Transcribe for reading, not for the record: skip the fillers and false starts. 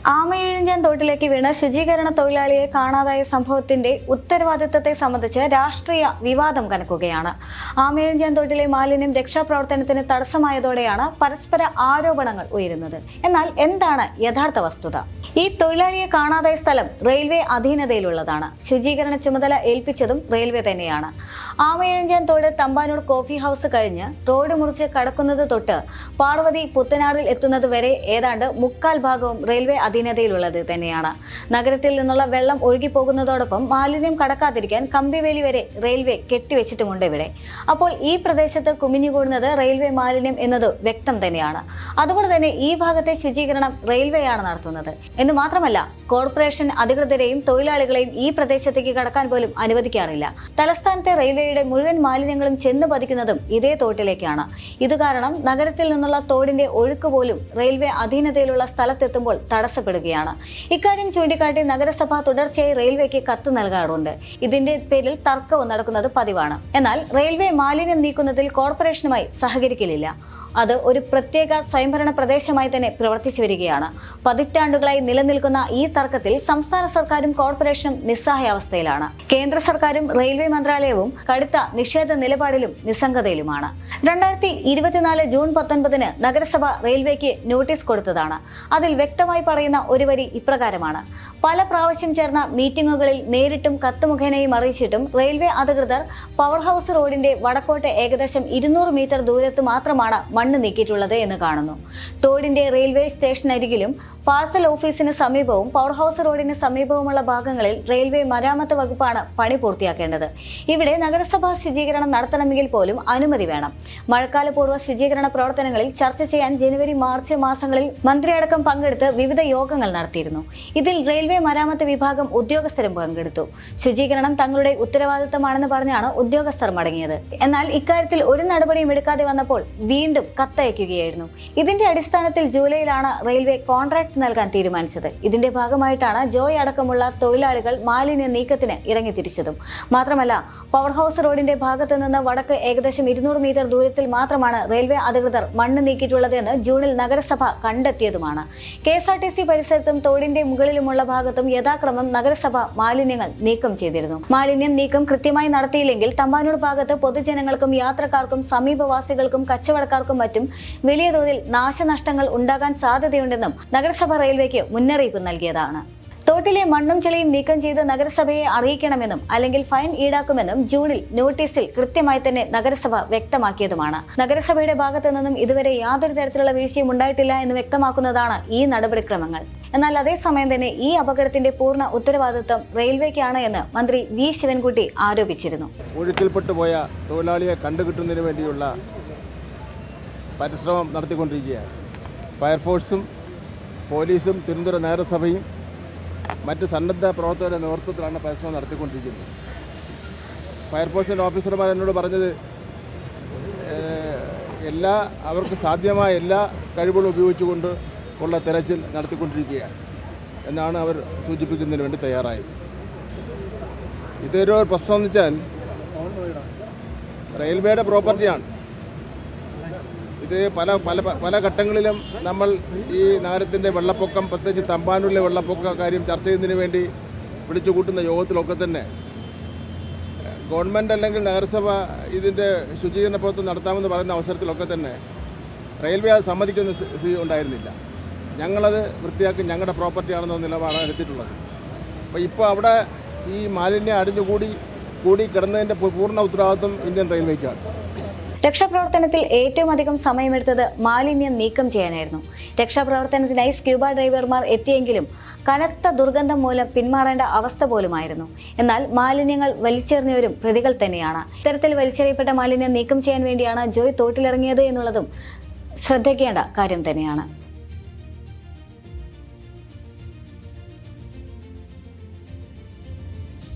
ആമയിഴഞ്ചാൻ തോട്ടിലേക്ക് വീണ ശുചീകരണ തൊഴിലാളിയെ കാണാതായ സംഭവത്തിന്റെ ഉത്തരവാദിത്തത്തെ സംബന്ധിച്ച് രാഷ്ട്രീയ വിവാദം കനക്കുകയാണ്. ആമയിഴഞ്ചാൻ തോട്ടിലെ മാലിന്യം രക്ഷാപ്രവർത്തനത്തിന് തടസ്സമായതോടെയാണ് പരസ്പര ആരോപണങ്ങൾ ഉയരുന്നത്. എന്നാൽ എന്താണ് യഥാർത്ഥ വസ്തുത? ഈ തൊഴിലാളിയെ കാണാതായ സ്ഥലം റെയിൽവേ അധീനതയിലുള്ളതാണ്. ശുചീകരണ ചുമതല ഏൽപ്പിച്ചതും റെയിൽവേ തന്നെയാണ്. ആമയിഴഞ്ചാൻ തോട് തമ്പാനൂർ കോഫി ഹൗസ് കഴിഞ്ഞ് റോഡ് മുറിച്ച് കടക്കുന്നത് തൊട്ട് പാർവതി പുത്തനാറിൽ എത്തുന്നത് വരെ ഏതാണ്ട് മുക്കാൽ ഭാഗവും റെയിൽവേ അധീനതയിലുള്ളത് തന്നെയാണ്. നഗരത്തിൽ നിന്നുള്ള വെള്ളം ഒഴുകിപ്പോകുന്നതോടൊപ്പം മാലിന്യം കടക്കാതിരിക്കാൻ കമ്പിവേലി വരെ റെയിൽവേ കെട്ടിവെച്ചിട്ടുമുണ്ട് ഇവിടെ. അപ്പോൾ ഈ പ്രദേശത്ത് കുമിഞ്ഞുകൂടുന്നത് റെയിൽവേ മാലിന്യം എന്നത് വ്യക്തം തന്നെയാണ്. അതുകൊണ്ട് തന്നെ ഈ ഭാഗത്തെ ശുചീകരണം റെയിൽവേയാണ് നടത്തുന്നത് എന്ന് മാത്രമല്ല, കോർപ്പറേഷൻ അധികൃതരെയും തൊഴിലാളികളെയും ഈ പ്രദേശത്തേക്ക് കടക്കാൻ പോലും അനുവദിക്കാറില്ല. തലസ്ഥാനത്തെ റെയിൽവേയുടെ മുഴുവൻ മാലിന്യങ്ങളും ചെന്ന് പതിക്കുന്നതും ഇതേ തോട്ടിലേക്കാണ്. ഇത് കാരണം നഗരത്തിൽ നിന്നുള്ള തോടിന്റെ ഒഴുക്ക് പോലും റെയിൽവേ അധീനതയിലുള്ള സ്ഥലത്തെത്തുമ്പോൾ തടസ്സപ്പെടുകയാണ്. ഇക്കാര്യം ചൂണ്ടിക്കാട്ടി നഗരസഭ തുടർച്ചയായി റെയിൽവേക്ക് കത്ത് നൽകാറുണ്ട്. ഇതിന്റെ പേരിൽ തർക്കവും നടക്കുന്നത് പതിവാണ്. എന്നാൽ റെയിൽവേ മാലിന്യം നീക്കുന്നതിൽ കോർപ്പറേഷനുമായി സഹകരിക്കില്ല. അത് ഒരു പ്രത്യേക സ്വയംഭരണ പ്രദേശമായി തന്നെ പ്രവർത്തിച്ചു വരികയാണ്. പതിറ്റാണ്ടുകളായി നിലനിൽക്കുന്ന ഈ തർക്കത്തിൽ സംസ്ഥാന സർക്കാരും കോർപ്പറേഷനും നിസ്സഹായാവസ്ഥയിലാണ്. കേന്ദ്ര സർക്കാരും റെയിൽവേ മന്ത്രാലയവും കടുത്ത നിഷേധ നിലപാടിലും നിസ്സംഗതയിലുമാണ്. 2024 ജൂൺ 19 നഗരസഭ റെയിൽവേക്ക് നോട്ടീസ് കൊടുത്തതാണ്. അതിൽ വ്യക്തമായി പറയുന്ന ഒരു വരി ഇപ്രകാരമാണ്: പല പ്രാവശ്യം ചേർന്ന മീറ്റിംഗുകളിൽ നേരിട്ടും കത്ത് മുഖേനയും അറിയിച്ചിട്ടും റെയിൽവേ അധികൃതർ പവർ ഹൗസ് റോഡിന്റെ വടക്കോട്ട് ഏകദേശം 200 മീറ്റർ ദൂരത്ത് മാത്രമാണ് മണ്ണ് നീക്കിയിട്ടുള്ളത് എന്ന് കാണുന്നു. തോടിന്റെ റെയിൽവേ സ്റ്റേഷനരികിലും പാർസൽ ഓഫീസിന് സമീപവും പവർ ഹൗസ് റോഡിന് സമീപവുമുള്ള ഭാഗങ്ങളിൽ റെയിൽവേ മരാമത്ത് വകുപ്പാണ് പണി പൂർത്തിയാക്കേണ്ടത്. ഇവിടെ നഗരസഭാ ശുചീകരണം നടത്തണമെങ്കിൽ പോലും അനുമതി വേണം. മഴക്കാലപൂർവ്വ ശുചീകരണ പ്രവർത്തനങ്ങളിൽ ചർച്ച ചെയ്യാൻ ജനുവരി മാർച്ച് മാസങ്ങളിൽ മന്ത്രിയടക്കം പങ്കെടുത്ത് വിവിധ യോഗങ്ങൾ നടത്തിയിരുന്നു. ഇതിൽ റെയിൽവേ മരാമത്ത് വിഭാഗം ഉദ്യോഗസ്ഥരും പങ്കെടുത്തു. ശുചീകരണം തങ്ങളുടെ ഉത്തരവാദിത്തമാണെന്ന് പറഞ്ഞാണ് ഉദ്യോഗസ്ഥർ മടങ്ങിയത്. എന്നാൽ ഇക്കാര്യത്തിൽ ഒരു നടപടിയും എടുക്കാതെ വന്നപ്പോൾ വീണ്ടും കത്തയക്കുകയായിരുന്നു. ഇതിന്റെ അടിസ്ഥാനത്തിൽ ജൂലൈയിലാണ് റെയിൽവേ കോൺട്രാക്ട് നൽകാൻ തീരുമാനിച്ചത്. ഇതിന്റെ ഭാഗമായിട്ടാണ് ജോയ് അടക്കമുള്ള തൊഴിലാളികൾ മാലിന്യ നീക്കത്തിന് ഇറങ്ങിത്തിരിച്ചതും. മാത്രമല്ല, പവർ ഹൗസ് റോഡിന്റെ ഭാഗത്ത് നിന്ന് വടക്ക് ഏകദേശം 200 മീറ്റർ ദൂരത്തിൽ മാത്രമാണ് റെയിൽവേ അധികൃതർ മണ്ണ് നീക്കിയിട്ടുള്ളതെന്ന് ജൂണിൽ നഗരസഭ കണ്ടെത്തിയതുമാണ്. KSRTC പരിസരത്തും തോടിന്റെ മുകളിലുമുള്ള ഭാഗത്തും യഥാക്രമം നഗരസഭ മാലിന്യങ്ങൾ നീക്കം ചെയ്തിരുന്നു. മാലിന്യം നീക്കം കൃത്യമായി നടത്തിയില്ലെങ്കിൽ തമ്പാനൂർ ഭാഗത്ത് പൊതുജനങ്ങൾക്കും യാത്രക്കാർക്കും സമീപവാസികൾക്കും കച്ചവടക്കാർക്കും മറ്റും വലിയ തോതിൽ നാശനഷ്ടങ്ങൾ ഉണ്ടാകാൻ സാധ്യതയുണ്ടെന്നും നഗരസഭ റെയിൽവേക്ക് മുന്നറിയിപ്പ് നൽകിയതാണ്. തോട്ടിലെ മണ്ണും ചെളിയും നീക്കം ചെയ്ത് നഗരസഭയെ അറിയിക്കണമെന്നും അല്ലെങ്കിൽ ഫൈൻ ഈടാക്കുമെന്നും ജൂണിൽ നോട്ടീസിൽ കൃത്യമായി തന്നെ നഗരസഭ വ്യക്തമാക്കിയതുമാണ്. നഗരസഭയുടെ ഭാഗത്തു നിന്നും ഇതുവരെ യാതൊരു തരത്തിലുള്ള വീഴ്ചയും ഉണ്ടായിട്ടില്ല എന്ന് വ്യക്തമാക്കുന്നതാണ് ഈ നടപടിക്രമങ്ങൾ. എന്നാൽ അതേസമയം തന്നെ ഈ അപകടത്തിന്റെ പൂർണ്ണ ഉത്തരവാദിത്വം റെയിൽവേക്കാണ് എന്ന് മന്ത്രി വി ശിവൻകുട്ടി ആരോപിച്ചിരുന്നു. ഒഴുക്കിൽപ്പെട്ടു പോയ തൊഴിലാളിയെ കണ്ടുകിട്ടുന്നതിന് വേണ്ടിയുള്ള പരിശ്രമം നടത്തിക്കൊണ്ടിരിക്കുകയാണ്. ഫയർഫോഴ്സും പോലീസും തിരുവനന്തപുരം നഗരസഭയും മറ്റ് സന്നദ്ധ പ്രവർത്തകരുടെ നേതൃത്വത്തിലാണ് പരിശ്രമം നടത്തിക്കൊണ്ടിരിക്കുന്നത്. ഫയർഫോഴ്സിൻ്റെ ഓഫീസർമാർ എന്നോട് പറഞ്ഞത് അവർക്ക് സാധ്യമായ എല്ലാ കഴിവുകളും ഉപയോഗിച്ചുകൊണ്ട് ഉള്ള തെരച്ചിൽ നടത്തിക്കൊണ്ടിരിക്കുകയാണ് എന്നാണ് അവർ സൂചിപ്പിക്കുന്നതിന് വേണ്ടി തയ്യാറായത്. ഇതൊരു പ്രശ്നം എന്ന് വെച്ചാൽ റെയിൽവേയുടെ പ്രോപ്പർട്ടിയാണ്. ഇത് പല ഘട്ടങ്ങളിലും നമ്മൾ ഈ നഗരത്തിൻ്റെ വെള്ളപ്പൊക്കം, പ്രത്യേകിച്ച് തമ്പാനൂരിലെ വെള്ളപ്പൊക്ക കാര്യം ചർച്ച ചെയ്യുന്നതിന് വേണ്ടി വിളിച്ചു കൂട്ടുന്ന യോഗത്തിലൊക്കെ തന്നെ ഗവൺമെൻറ് അല്ലെങ്കിൽ നഗരസഭ ഇതിൻ്റെ ശുചീകരണ പ്രവർത്തനം നടത്താമെന്ന് പറയുന്ന അവസരത്തിലൊക്കെ തന്നെ റെയിൽവേ അത് സമ്മതിക്കുന്ന സ്ഥിതി ഉണ്ടായിരുന്നില്ല. ഞങ്ങളത് വൃത്തിയാക്കി ഞങ്ങളുടെ പ്രോപ്പർട്ടിയാണെന്ന നിലപാടാണ് എടുത്തിട്ടുള്ളത്. അപ്പോൾ ഇപ്പോൾ അവിടെ ഈ മാലിന്യം അടിഞ്ഞുകൂടി കിടന്നതിൻ്റെ പൂർണ്ണ ഉത്തരവാദിത്വം ഇന്ത്യൻ റെയിൽവേക്കാണ്. രക്ഷാപ്രവർത്തനത്തിൽ ഏറ്റവും അധികം സമയമെടുത്തത് മാലിന്യം നീക്കം ചെയ്യാനായിരുന്നു. രക്ഷാപ്രവർത്തനത്തിനായി സ്ക്യൂബ ഡ്രൈവർമാർ എത്തിയെങ്കിലും കനത്ത ദുർഗന്ധം മൂലം പിന്മാറേണ്ട അവസ്ഥ പോലുമായിരുന്നു. എന്നാൽ മാലിന്യങ്ങൾ വലിച്ചെറിഞ്ഞവരും പ്രതികൾ തന്നെയാണ്. ഇത്തരത്തിൽ വലിച്ചെറിയപ്പെട്ട മാലിന്യം നീക്കം ചെയ്യാൻ വേണ്ടിയാണ് ജോയ് തോട്ടിലിറങ്ങിയത് എന്നുള്ളതും ശ്രദ്ധിക്കേണ്ട കാര്യം തന്നെയാണ്.